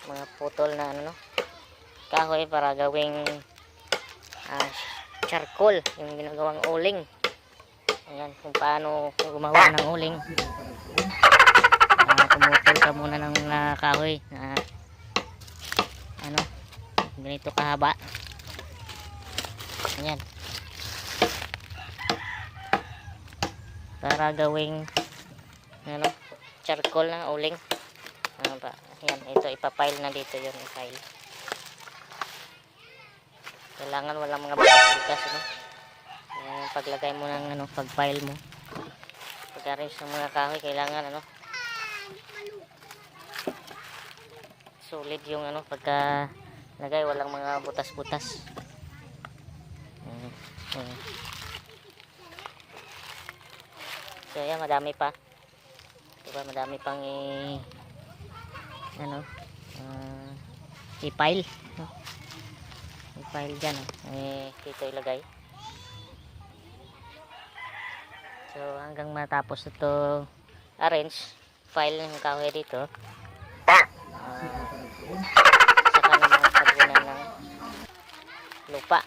mga putol na ano, kahoy para gawing charcoal, yung ginagawang uling. Ayan, kung paano gumawa ng uling. Pumutol ka muna ng kahoy na ano, ganito kahaba. Ayan, para gawing ano, charcoal na uling. Ayan, ito ipapile na dito, yun i-file. Kailangan walang mga bukas-bukas, ano. Ayan, paglagay mo ng ano, pag-file mo, pag-arrange ng mga kahoy, kailangan ano, solid yung ano, pagka lagay, walang mga butas-butas. So ayan, madami pa, diba, madami pang ano, i-file, no? I-file dyan, dito ilagay. So hanggang matapos ito arrange, file yung kahoy dito, saka naman pagbunan ng lupa.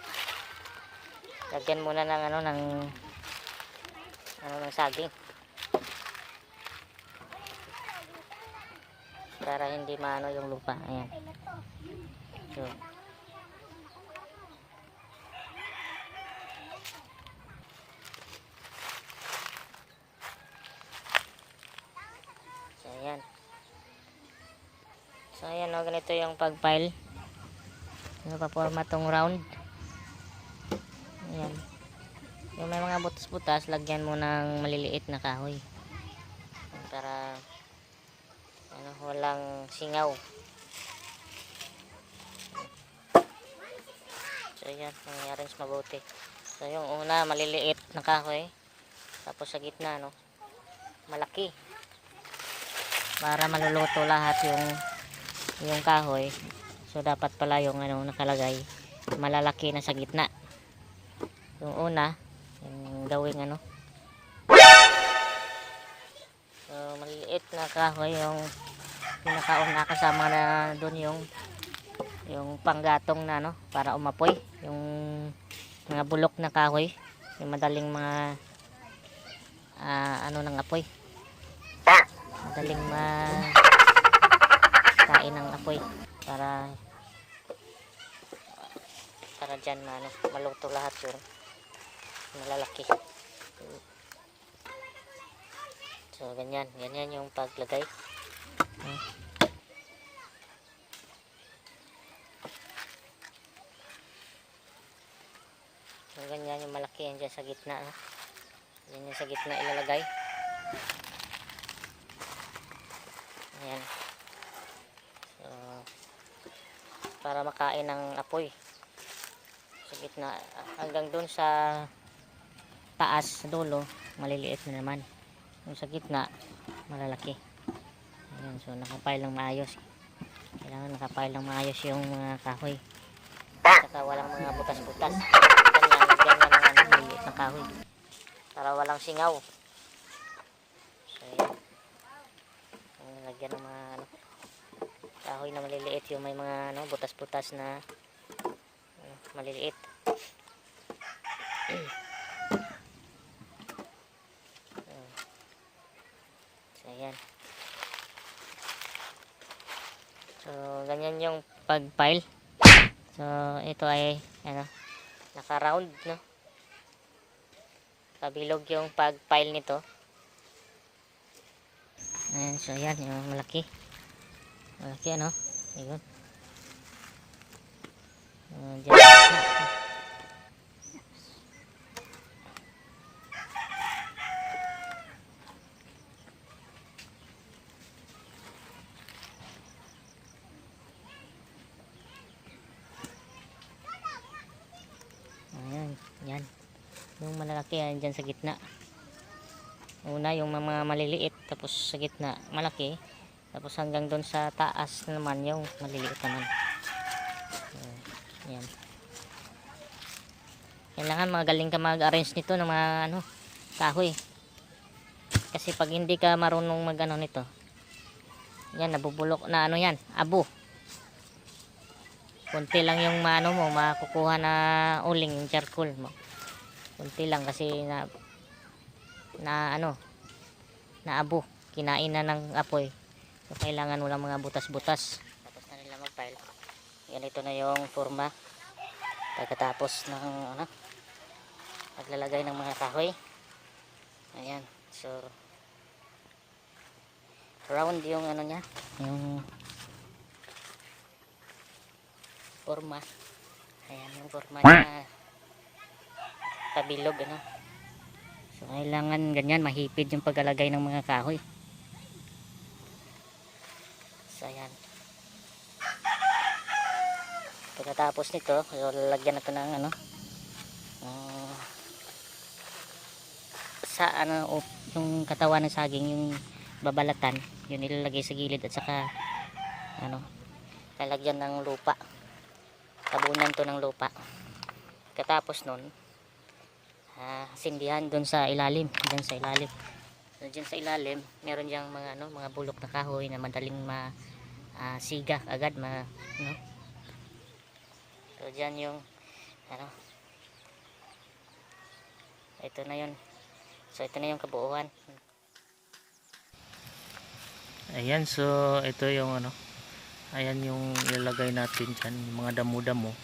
Lagyan muna ng ano, ng saging para hindi maano yung lupa. Ayan. So ayan. So ayan, no, ganito yung pag-file. Paporma tong round. Ayan. Yung may mga butas-butas, lagyan mo ng maliliit na kahoy para ano, walang singaw. So ayan, i-arrange mabuti. So yung una, maliliit na kahoy, tapos sa gitna, no, malaki, para maluluto lahat yung kahoy. So dapat pala yung ano nakalagay, malalaki na sa gitna. Yung una, yung gawing ano, so maliliit na kahoy, yung pinakauna, kasama na doon yung panggatong na ano, para umapoy yung mga bulok na kahoy, yung madaling mga ano ng apoy, madaling kain ng apoy, para dyan ano, maluto lahat yun, malalaki. So ganyan yung paglagay. So ganyan yung malaki, yan dyan sa gitna, no? Yan yung sa gitna ilalagay. Ayan. So para makain ng apoy sa gitna, hanggang dun sa taas, sa dulo, maliliit na naman. Yung sa gitna, malalaki. Ayan, so nakapile ng maayos. Kailangan nakapile ng maayos yung mga kahoy, saka walang mga butas-butas. Lagyan na ng ano, maliliit na kahoy para walang singaw. So ayan, lagyan ng mga ano, kahoy na maliliit, yung may mga ano, butas-butas na maliliit. So ayan, so ganyan yung pag-file. So ito ay ano, naka-round, no, kabilog yung pag-file nito. Ayan, so ayan yung malaki ano, ayun. Dyan. Ayan, yan. Yung malalaki yan dyan sa gitna. Una yung mga maliliit, tapos sa gitna malaki, tapos hanggang doon sa taas naman yung maliliit naman. Yan. Kailangan magaling ka mag-arrange nito ng mga ano, kahoy. Kasi pag hindi ka marunong mag ano nito, yan, nabubulok na ano yan, abo. Kunti lang yung maano mo, makukuha na uling yung charcoal mo. Kunti lang kasi na ano, naabo, kinain na ng apoy. So, kailangan mo lang mga butas-butas. Tapos na nila mag-pile. Yan, ito na yung forma. Pagkatapos ng ano, paglalagay ng mga kahoy. Ayan. So, round yung ano niya, yung forma. Ayan yung forma niya. Pabilog, ano. So, kailangan ganyan, mahipid yung paglalagay ng mga kahoy. So, ayan. Pagkatapos nito, so, lalagyan na ito ng ano, sa ano, yung katawan ng saging, yung babalatan, yun ilalagay sa gilid at saka ano, lalagyan ng lupa. Tabunan to ng lupa. Katapos nun, sindihan dun sa ilalim, dyan sa ilalim. So, dyan sa ilalim, meron diyang mga ano, mga bulok na kahoy na madaling siga agad, ano. So, dyan yung ano, ito na yun. So, ito na yung kabuuan. Ayan, so ito yung ano, ayan yung ilalagay natin dyan, mga damo-damo,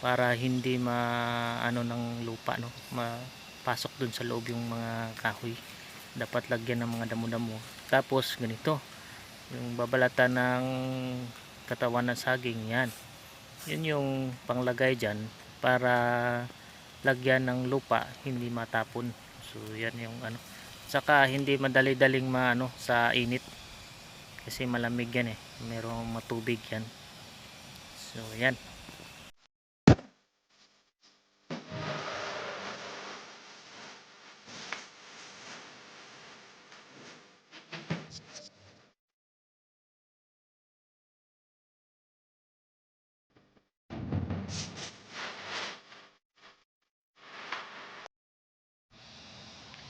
para hindi ano ng lupa, no, mapasok dun sa loob yung mga kahoy. Dapat lagyan ng mga damo-damo. Tapos ganito yung babalatan ng katawan ng saging. Yan, yun yung panglagay dyan para lagyan ng lupa, hindi matapon. So yan yung ano, saka hindi madali-daling maano sa init kasi malamig yan, merong matubig yan. So yan.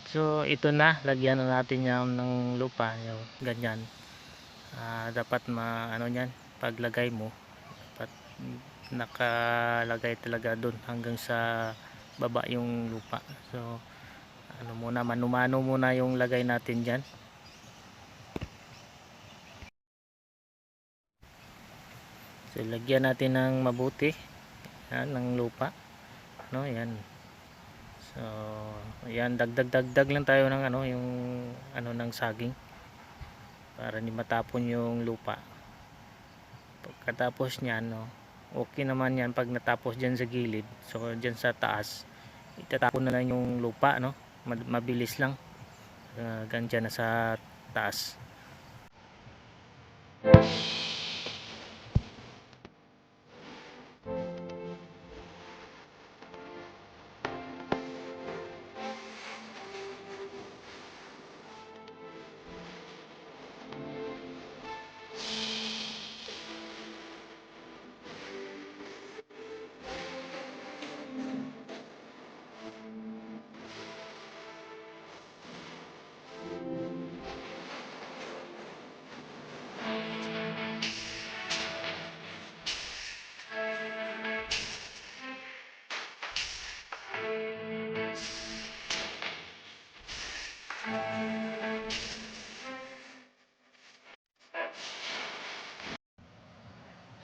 So ito na, lagyan na natin yan ng lupa, yung ganyan. Dapat ano yan, paglagay mo dapat nakalagay talaga doon hanggang sa baba yung lupa. So ano muna, manumano muna yung lagay natin dyan. So lagyan natin ng mabuti yan, ng lupa, no, yan. So ayan, dagdag lang tayo ng ano, yung ano ng saging para hindi matapon yung lupa. Pagkatapos niyan, no, okay naman yan pag natapos dyan sa gilid. So dyan sa taas itatapon na lang yung lupa, no, mabilis lang, ganyan na sa taas.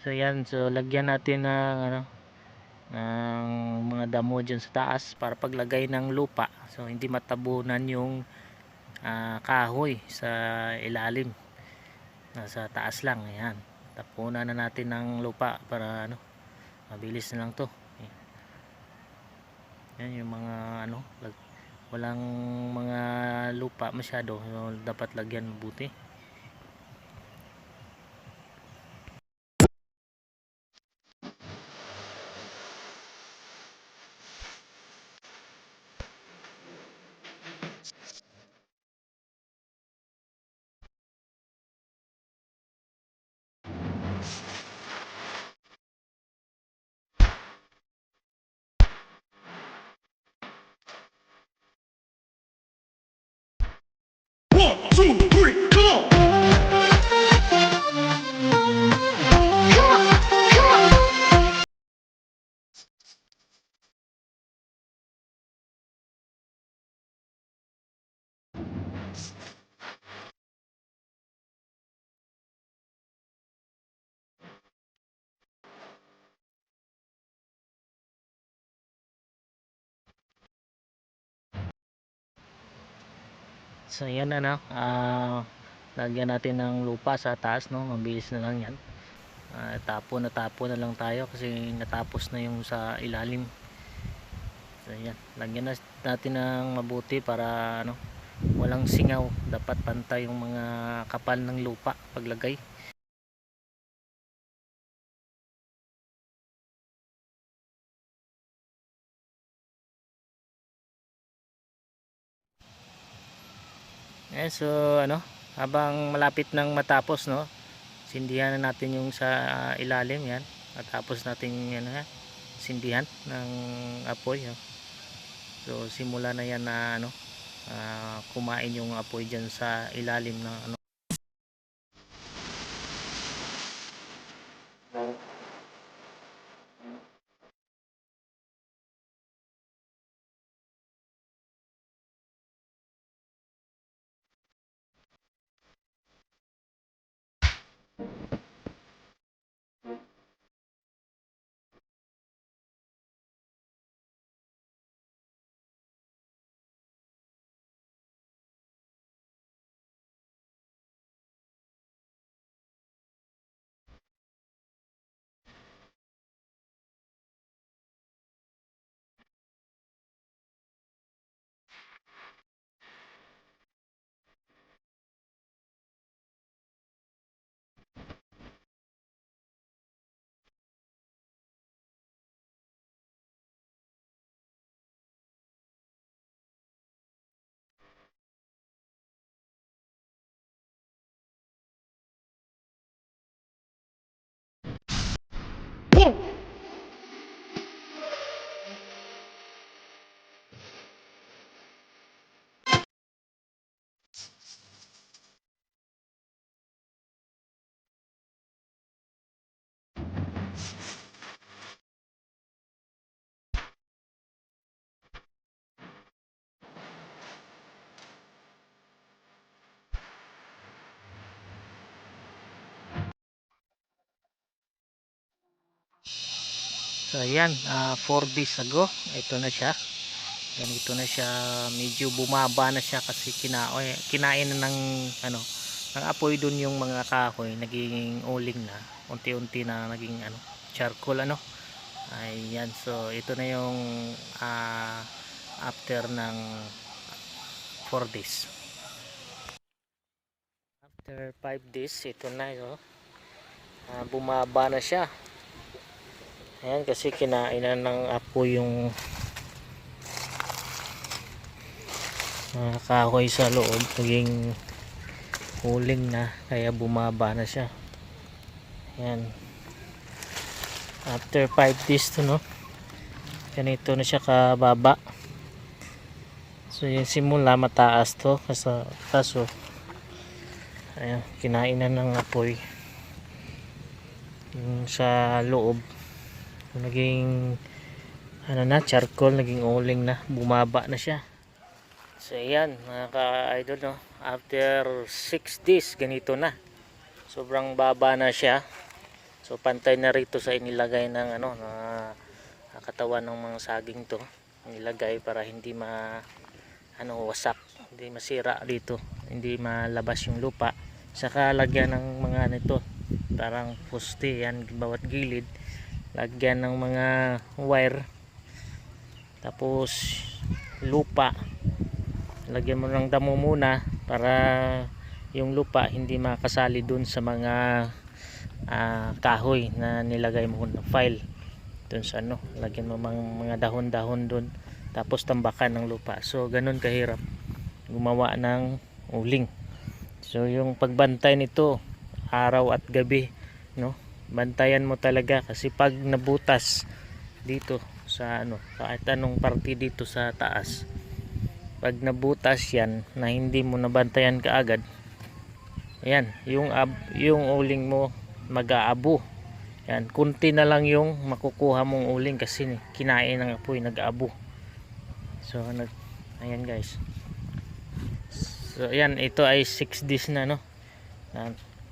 So yan, so lagyan natin ng ano, ng mga damo dyan sa taas para paglagay ng lupa, so hindi matabunan yung kahoy sa ilalim, nasa taas lang. Ayan, tapunan na natin ng lupa para ano, mabilis na lang to. Yan yung mga ano, walang mga lupa masyado, so dapat lagyan mabuti. One, two, three, come on! Come on, come on! So yan ano, lagyan natin ng lupa sa taas, no, mabilis na lang yan. Tapo na lang tayo kasi natapos na yung sa ilalim. So yan, lagyan natin ng mabuti para ano, walang singaw, dapat pantay yung mga kapal ng lupa paglagay. So ano, habang malapit nang matapos, no, sindihan na natin yung sa ilalim yan. Matapos natin yan, sindihan ng apoy, no? So simula na yan na ano, kumain yung apoy dyan sa ilalim ng ano. Boom! So ayan, 4 days ago, ito na siya. Ganito na siya, medyo bumaba na siya kasi kinain na ng ano, ng apoy dun yung mga kahoy, naging uling na, unti-unti na naging ano, charcoal ano. Ayan, so ito na yung after ng 4 days. After 5 days, ito na yun. Bumaba na siya. Ayan, kasi kinain na ng apoy yung kahoy sa loob, naging uling na, kaya bumaba na siya. Ayan, after 5 days to, no, ganito na siya kababa. So yung simula mataas to, kaso ayan, kinain na ng apoy yung sa loob, naging ano na, charcoal, naging uling na, bumaba na siya. So ayan mga ka-idol, no, after 6 days ganito na, sobrang baba na siya. So pantay na rito sa inilagay ng ano, na katawan ng mga saging to, inilagay para hindi wasak, hindi masira dito, hindi malabas yung lupa. Saka lagyan ng mga nito, parang poste yan, bawat gilid lagyan ng mga wire, tapos lupa, lagyan mo ng damo muna para yung lupa hindi makasali dun sa mga kahoy na nilagay mo na file dun sa ano, lagyan mo mga dahon-dahon dun, tapos tambakan ng lupa. So ganun kahirap gumawa ng uling. So yung pagbantay nito araw at gabi, no, bantayan mo talaga kasi pag nabutas dito sa ano, kahit anong parte dito sa taas, pag nabutas yan na hindi mo nabantayan kaagad, ayan, yung uling mo mag-aabo. Yan, kunti na lang yung makukuha mong uling kasi kinain ng apoy, nag-aabo. So ayan guys, so ayan, ito ay 6 days na, no,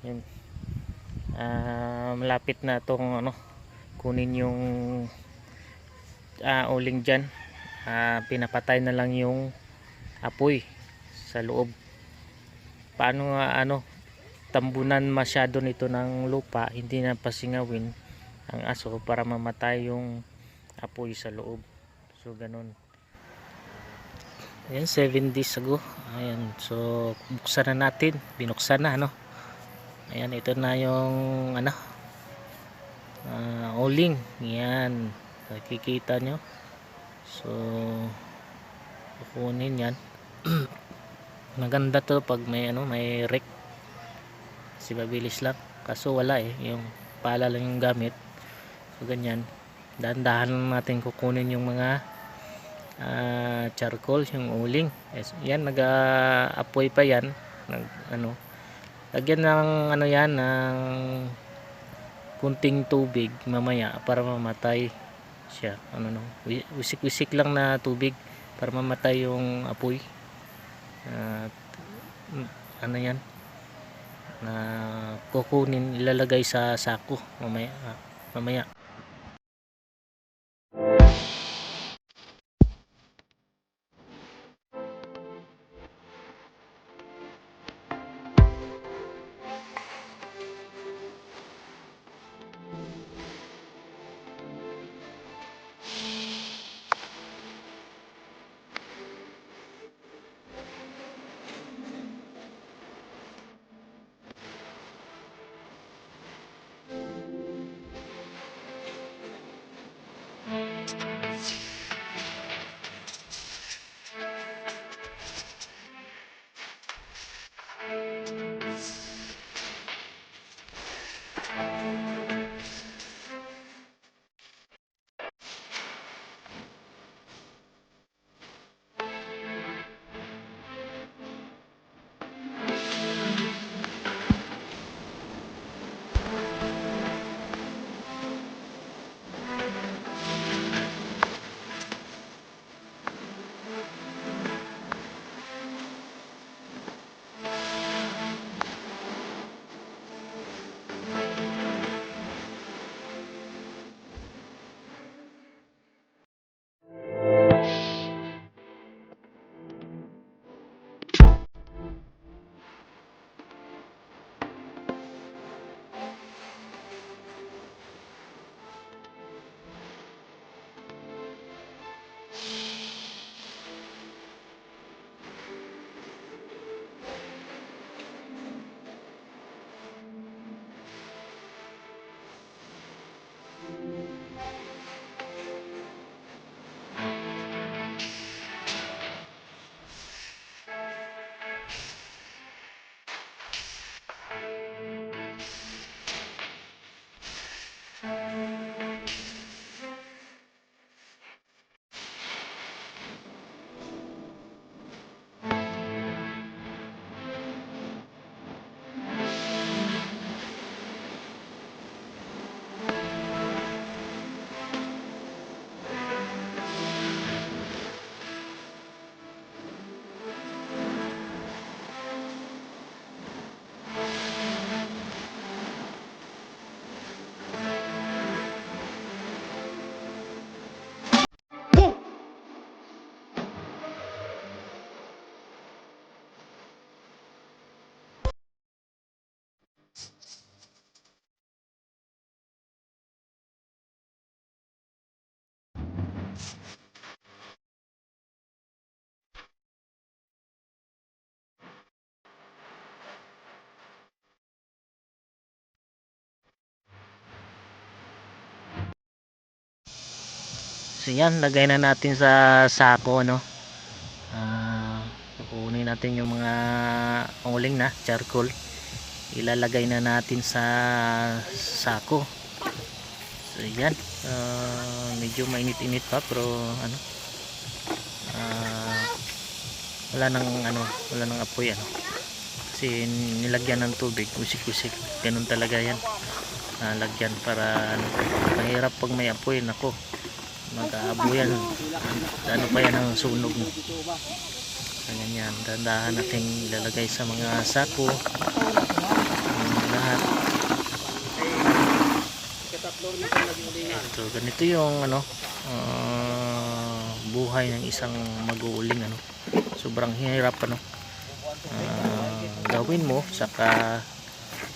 yun. Malapit na tong ano, kunin yung uling dyan. Pinapatay na lang yung apoy sa loob paano nga tambunan masyado nito ng lupa, hindi na pasingawin ang aso para mamatay yung apoy sa loob. So ganun. Ayan, 7 days ago. Ayan, so buksan na natin, binuksan na ayan, ito na yung uling. Yan, nakikita nyo. So kukunin yan. Maganda to pag may rek, kasi mabilis lang, kaso wala yung pala lang yung gamit. So ganyan, dahan-dahan natin kukunin yung mga charcoal, yung uling. Yan, nag-apoy pa yan, lagyan ng yan ng kunting tubig mamaya para mamatay siya. Wisik-wisik lang na tubig para mamatay yung apoy. Yan na kukunin, ilalagay sa sako mamaya. So yan, lagay na natin sa sako kukunin natin yung mga uling na charcoal, ilalagay na natin sa sako. So yan, medyo mainit-init pa pero wala nang apoy kasi nilagyan ng tubig, usik-usik, ganun talaga yan. Lagyan para mahirap pag may apoy, nako, mag-aabo yan, pa yan ang sunog ganyan. Dandahan natin ilalagay sa mga sako lahat. Ito, ganito yung buhay ng isang mag-uuling. Sobrang hirap gagawin mo, saka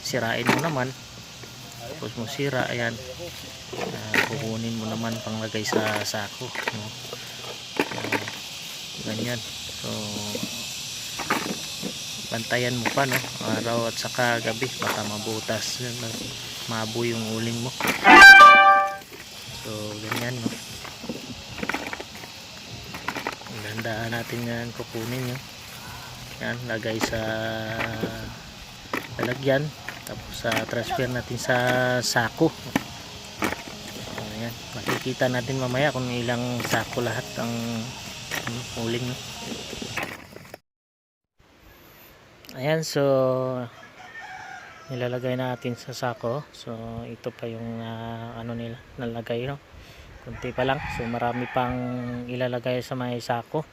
sirain mo naman, tapos mo sira, ayan, kukunin mo naman panglagay sa sako, no? Ganyan. So bantayan mo pa, no, araw at saka gabi, baka mabutas, maabo yung uling mo. So ganyan, no, dahan natin yan kukunin, yun. Yan, lagay sa lalagyan, tapos transfer natin sa sako. So, ayan, makikita natin mamaya kung ilang sako lahat ang uling, no? Ayan, so nilalagay natin sa sako. So ito pa yung ano nila nalagay, no, kunti pa lang, so marami pang ilalagay sa may sako.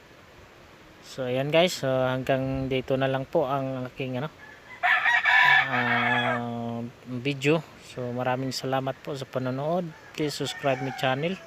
So ayan guys, so hanggang dito na lang po ang aking video. So maraming salamat po sa panonood. Please subscribe my channel.